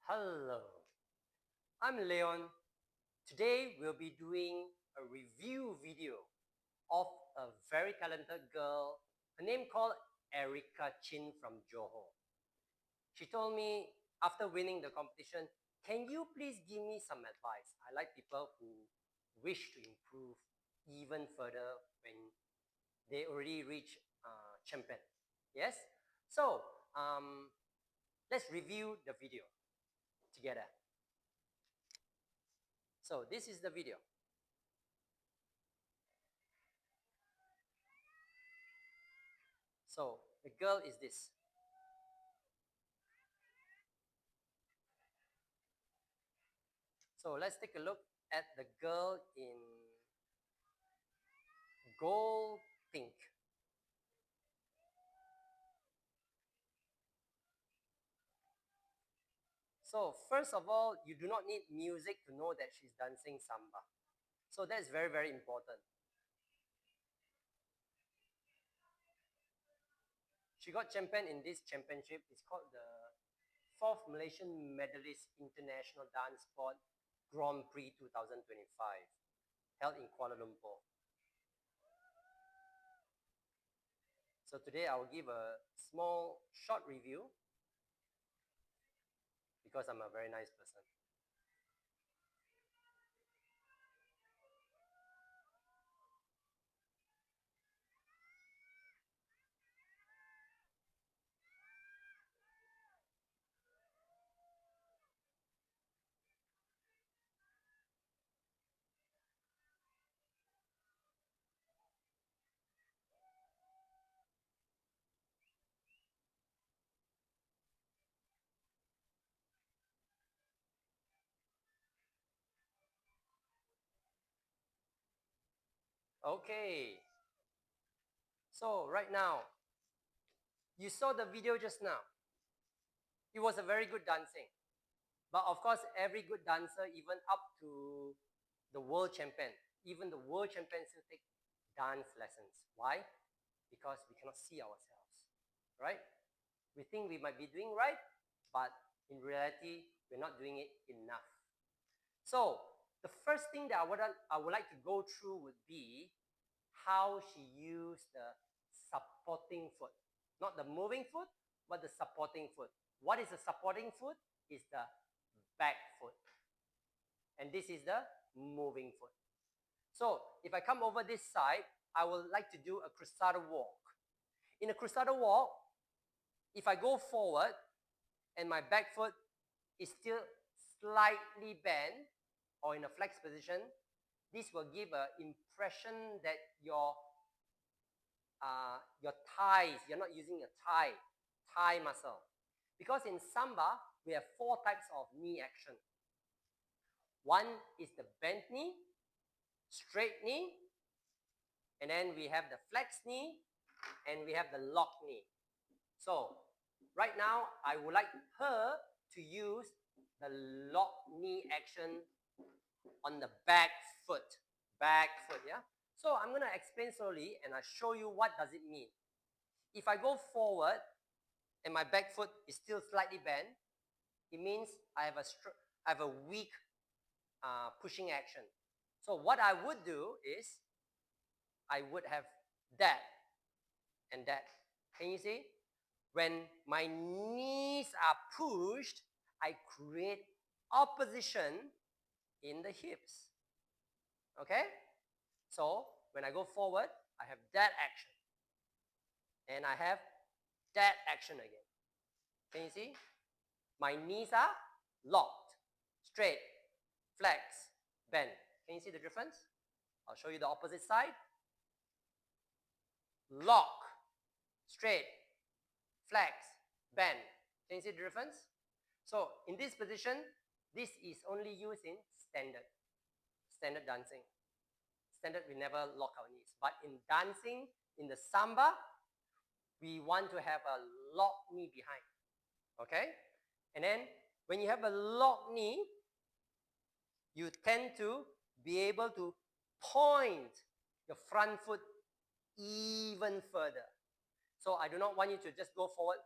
Hello, I'm Leon. Today we'll be doing a review video of a very talented girl. Her name called Erica Chin from Johor. She told me after winning the competition, can you please give me some advice? I like people who wish to improve even further when they already reach champion. Yes? So let's review the video together. So this is the video. So the girl is this. So let's take a look at the girl in gold pink. So first of all, you do not need music to know that she's dancing samba. So that's very, very important. She got champion in this championship. It's called the 4th Malaysian Medallist International Dancesport Grandprix 2025, held in Kuala Lumpur. So today I will give a small short review because I'm a very nice person. Okay, so right now, you saw the video just now. It was a very good dancing. But of course, every good dancer, even up to the world champion, even the world champion still take dance lessons. Why? Because we cannot see ourselves, right? We think we might be doing right, but in reality, we're not doing it enough. So the first thing that I would like to go through would be how she used the supporting foot. Not the moving foot, but the supporting foot. What is the supporting foot? Is the back foot. And this is the moving foot. So if I come over this side, I would like to do a cruzado walk. In a cruzado walk, if I go forward and my back foot is still slightly bent or in a flex position, this will give an impression that your thighs, you're not using your thigh muscle. Because in Samba, we have 4 types of knee action. One is the bent knee, straight knee, and then we have the flex knee, and we have the lock knee. So right now, I would like her to use the lock knee action on the back foot. Back foot, yeah? So I'm going to explain slowly, and I'll show you what does it mean. If I go forward, and my back foot is still slightly bent, it means I have a weak pushing action. So what I would do is I would have that and that. Can you see? When my knees are pushed, I create opposition in the hips. Okay? So when I go forward, I have that action. And I have that action again. Can you see? My knees are locked, straight, flex, bend. Can you see the difference? I'll show you the opposite side. Lock, straight, flex, bend. Can you see the difference? So in this position, this is only used in standard dancing. Standard, we never lock our knees. But in dancing, in the samba, we want to have a lock knee behind. Okay? And then when you have a lock knee, you tend to be able to point your front foot even further. So I do not want you to just go forward,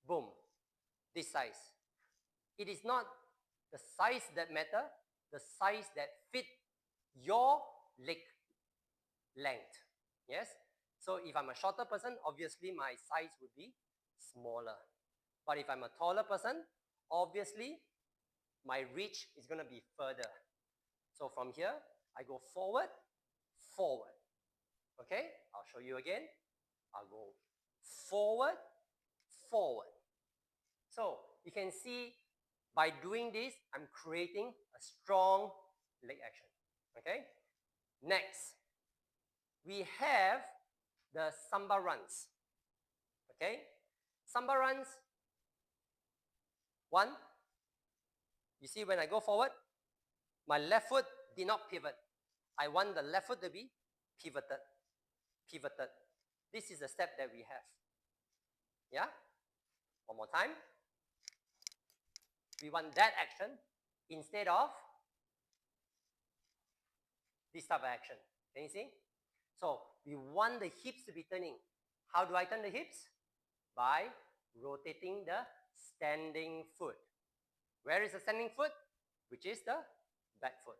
boom, this size. It is not the size that matter, the size that fit your leg length. Yes? So if I'm a shorter person, obviously my size would be smaller. But if I'm a taller person, obviously my reach is going to be further. So from here, I go forward, forward. Okay? I'll show you again. I'll go forward, forward. So you can see by doing this, I'm creating a strong leg action. Okay? Next, we have the samba runs. Okay? Samba runs, one, you see when I go forward, my left foot did not pivot. I want the left foot to be pivoted. Pivoted. This is the step that we have. Yeah? One more time. We want that action instead of this type of action. Can you see? So we want the hips to be turning. How do I turn the hips? By rotating the standing foot. Where is the standing foot? Which is the back foot.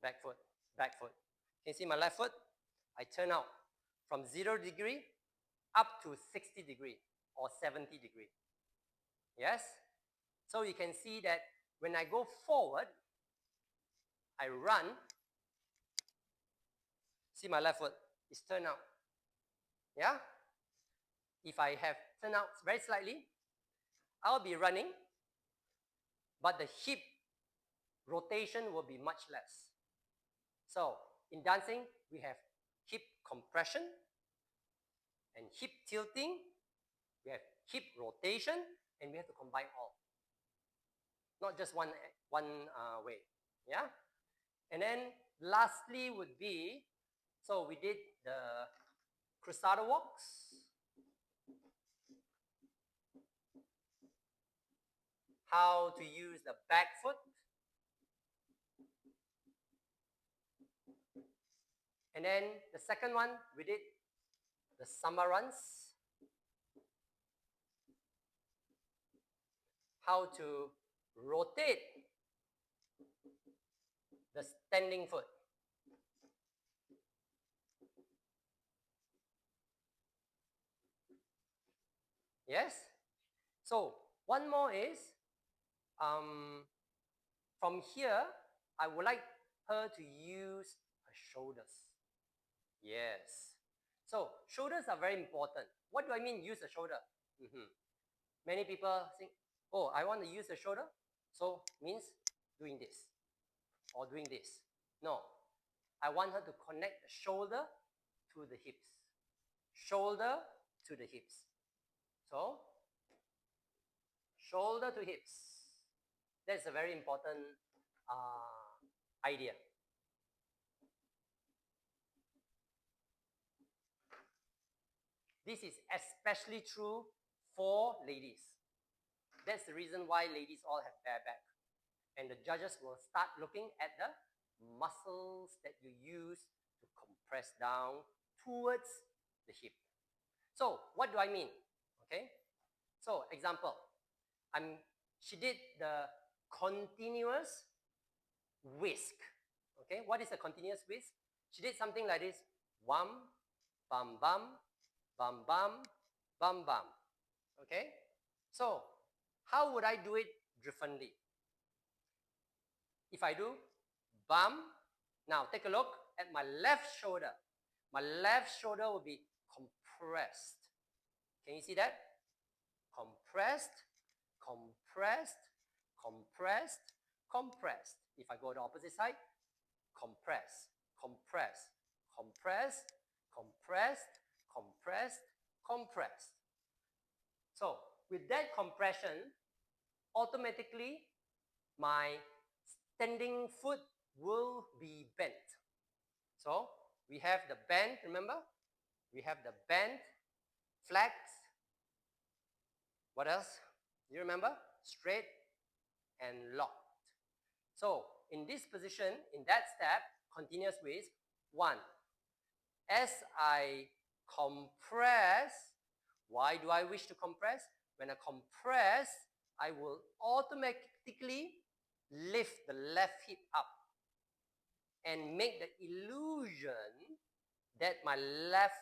Back foot, back foot. Can you see my left foot? I turn out from 0 degree up to 60 degree or 70 degree. Yes? So you can see that when I go forward, I run. See my left foot is turned out. Yeah? If I have turned out very slightly, I'll be running, but the hip rotation will be much less. So in dancing, we have hip compression and hip tilting. We have hip rotation, and we have to combine all. Not just one way. Yeah? And then lastly would be, so we did the cruzado walks. How to use the back foot. And then the second one, we did the samba runs. How to rotate the standing foot. Yes? So one more is, from here, I would like her to use her shoulders. Yes. So shoulders are very important. What do I mean use the shoulder? Many people think, oh, I want to use the shoulder, so means doing this or doing this. No, I want her to connect the shoulder to the hips. Shoulder to the hips. So, shoulder to hips. That's a very important idea. This is especially true for ladies. That's the reason why ladies all have bare back. And the judges will start looking at the muscles that you use to compress down towards the hip. So what do I mean? Okay. So example, she did the continuous whisk. Okay. What is a continuous whisk? She did something like this: wham, bam, bam, bam, bam, bam, bam. Okay. So how would I do it differently? If I do bam, now take a look at my left shoulder. My left shoulder will be compressed. Can you see that? Compressed, compressed, compressed, compressed. If I go to the opposite side, compress, compress, compress, compressed, compressed, compressed. So with that compression, automatically my standing foot will be bent. So we have the bend, remember? We have the bend, flex. What else? You remember? Straight and locked. So in this position, in that step, continuous whisk, one. As I compress, why do I wish to compress? When I compress, I will automatically lift the left hip up and make the illusion that my left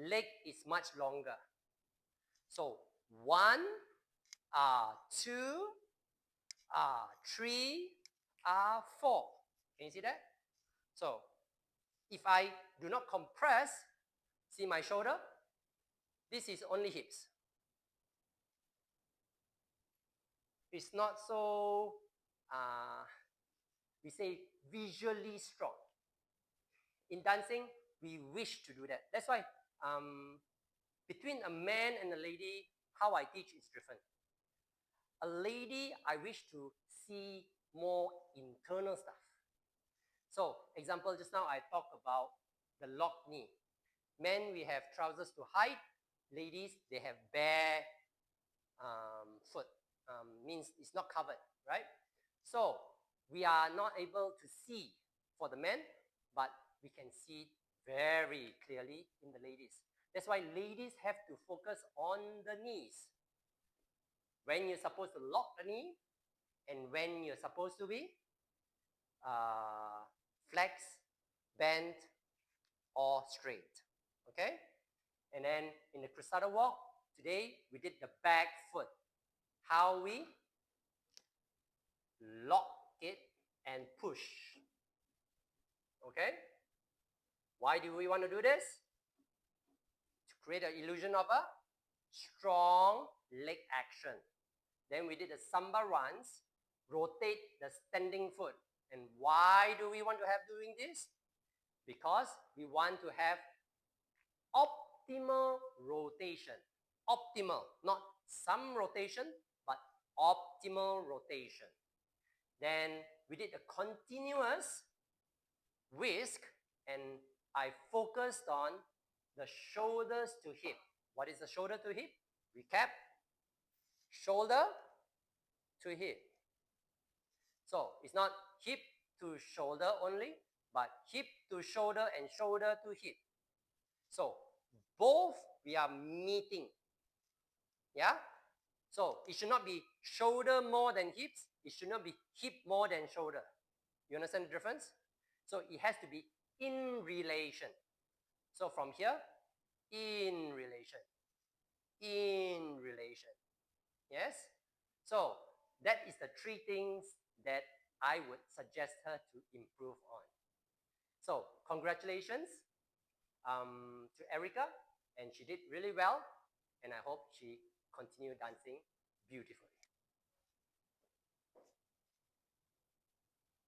leg is much longer. So 1, 2, 3, 4. Can you see that? So if I do not compress, see my shoulder? This is only hips. It's not so, we say, visually strong. In dancing, we wish to do that. That's why between a man and a lady, how I teach is different. A lady, I wish to see more internal stuff. So, example, just now I talked about the locked knee. Men, we have trousers to hide. Ladies, they have bare foot. Means it's not covered, right? So, we are not able to see for the men, but we can see very clearly in the ladies. That's why ladies have to focus on the knees. When you're supposed to lock the knee and when you're supposed to be flex, bent, or straight. Okay? And then in the cruzado walk, today we did the back foot. How we lock it and push. Okay? Why do we want to do this? To create an illusion of a strong leg action. Then we did the samba runs, rotate the standing foot. And why do we want to have doing this? Because we want to have optimal rotation. Optimal, not some rotation, but optimal rotation. Then we did a continuous whisk, and I focused on the shoulders to hip. What is the shoulder to hip? Recap. Shoulder to hip. So it's not hip to shoulder only, but hip to shoulder and shoulder to hip. So both we are meeting. Yeah? So it should not be shoulder more than hips. It should not be hip more than shoulder. You understand the difference? So it has to be in relation. So from here, in relation. In relation. Yes? So that is the 3 things that I would suggest her to improve on. So congratulations to Erica, and she did really well, and I hope she continue dancing beautifully.